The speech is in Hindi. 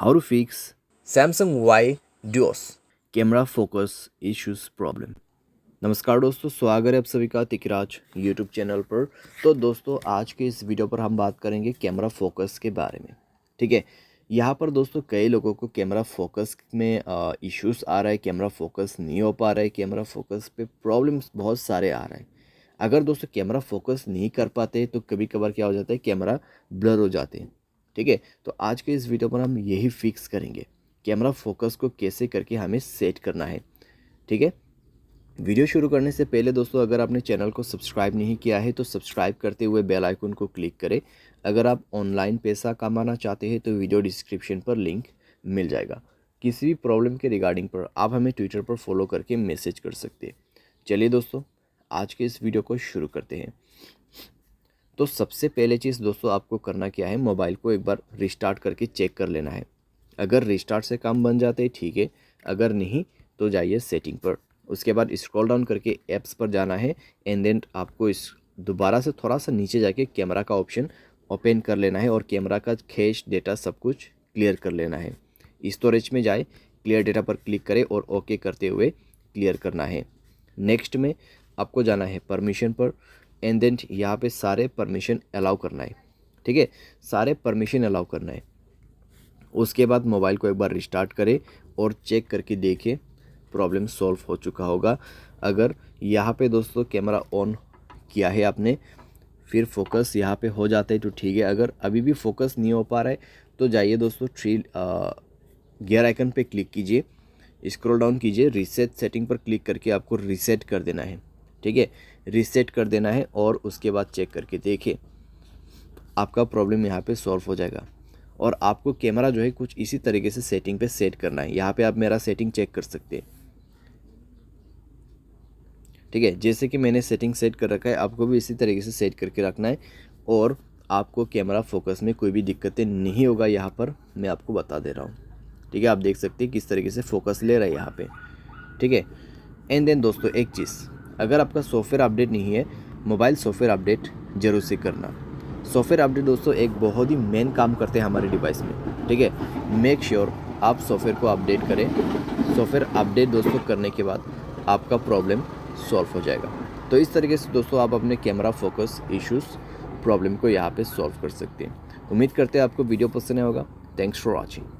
How to fix Samsung Y Duos। Camera focus issues problem. नमस्कार दोस्तों, स्वागत है आप सभी का तिकराज यूट्यूब चैनल पर। तो दोस्तों, आज के इस वीडियो पर हम बात करेंगे कैमरा फोकस के बारे में। ठीक है, यहाँ पर दोस्तों कई लोगों को कैमरा फोकस में इश्यूज आ रहा है, कैमरा फोकस नहीं हो पा रहा है, कैमरा फोकस पे प्रॉब्लम्स बहुत सारे आ रहे हैं। अगर दोस्तों कैमरा फोकस नहीं कर पाते तो कभी कभार क्या हो जाता है, कैमरा ब्लर हो जाते हैं। ठीक है, तो आज के इस वीडियो पर हम यही फिक्स करेंगे, कैमरा फोकस को कैसे करके हमें सेट करना है। ठीक है, वीडियो शुरू करने से पहले दोस्तों, अगर आपने चैनल को सब्सक्राइब नहीं किया है तो सब्सक्राइब करते हुए बेल आइकन को क्लिक करें। अगर आप ऑनलाइन पैसा कमाना चाहते हैं तो वीडियो डिस्क्रिप्शन पर लिंक मिल जाएगा। किसी भी प्रॉब्लम के रिगार्डिंग पर आप हमें ट्विटर पर फॉलो करके मैसेज कर सकते हैं। चलिए दोस्तों, आज के इस वीडियो को शुरू करते हैं। तो सबसे पहले चीज़ दोस्तों आपको करना क्या है, मोबाइल को एक बार रिस्टार्ट करके चेक कर लेना है। अगर रिस्टार्ट से काम बन जाते हैं ठीक है, अगर नहीं तो जाइए सेटिंग पर। उसके बाद स्क्रॉल डाउन करके ऐप्स पर जाना है एंड देन आपको इस दोबारा से थोड़ा सा नीचे जाके कैमरा का ऑप्शन ओपन कर लेना है और कैमरा का कैश डेटा सब कुछ क्लियर कर लेना है। स्टोरेज में जाए, क्लियर डेटा पर क्लिक करें और ओके करते हुए क्लियर करना है। नेक्स्ट में आपको जाना है परमिशन पर एंड देन यहाँ पे सारे परमिशन अलाउ करना है। ठीक है, सारे परमिशन अलाउ करना है। उसके बाद मोबाइल को एक बार रिस्टार्ट करें और चेक करके देखें प्रॉब्लम सॉल्व हो चुका होगा। अगर यहाँ पे दोस्तों कैमरा ऑन किया है आपने, फिर फोकस यहाँ पे हो जाता है तो ठीक है। अगर अभी भी फोकस नहीं हो पा रहा है तो जाइए दोस्तों गियर आइकन पे क्लिक कीजिए, स्क्रॉल डाउन कीजिए, रीसेट सेटिंग पर क्लिक करके आपको रीसेट कर देना है। ठीक है, रीसेट कर देना है और उसके बाद चेक करके देखिए आपका प्रॉब्लम यहाँ पे सॉल्व हो जाएगा। और आपको कैमरा जो है कुछ इसी तरीके से सेटिंग पे सेट करना है। यहाँ पे आप मेरा सेटिंग चेक कर सकते हैं। ठीक है, जैसे कि मैंने सेटिंग सेट कर रखा है, आपको भी इसी तरीके से सेट करके रखना है और आपको कैमरा फोकस में कोई भी दिक्कतें नहीं होगा। यहाँ पर मैं आपको बता दे रहा हूँ। ठीक है, आप देख सकते हैं किस तरीके से फोकस ले रहा है यहाँ पे। ठीक है, एंड देन दोस्तों एक चीज़, अगर आपका सॉफ्टवेयर अपडेट नहीं है, मोबाइल सॉफ्टवेयर अपडेट जरूर से करना। सॉफ्टवेयर अपडेट दोस्तों एक बहुत ही मेन काम करते हैं हमारे डिवाइस में। ठीक है, मेक श्योर आप सॉफ्टवेयर को अपडेट करें। सॉफ्टवेयर अपडेट दोस्तों करने के बाद आपका प्रॉब्लम सॉल्व हो जाएगा। तो इस तरीके से दोस्तों आप अपने कैमरा फोकस इश्यूज़ प्रॉब्लम को यहाँ पे सॉल्व कर सकते हैं। उम्मीद करते हैं आपको वीडियो पसंद आया होगा। Thanks for watching.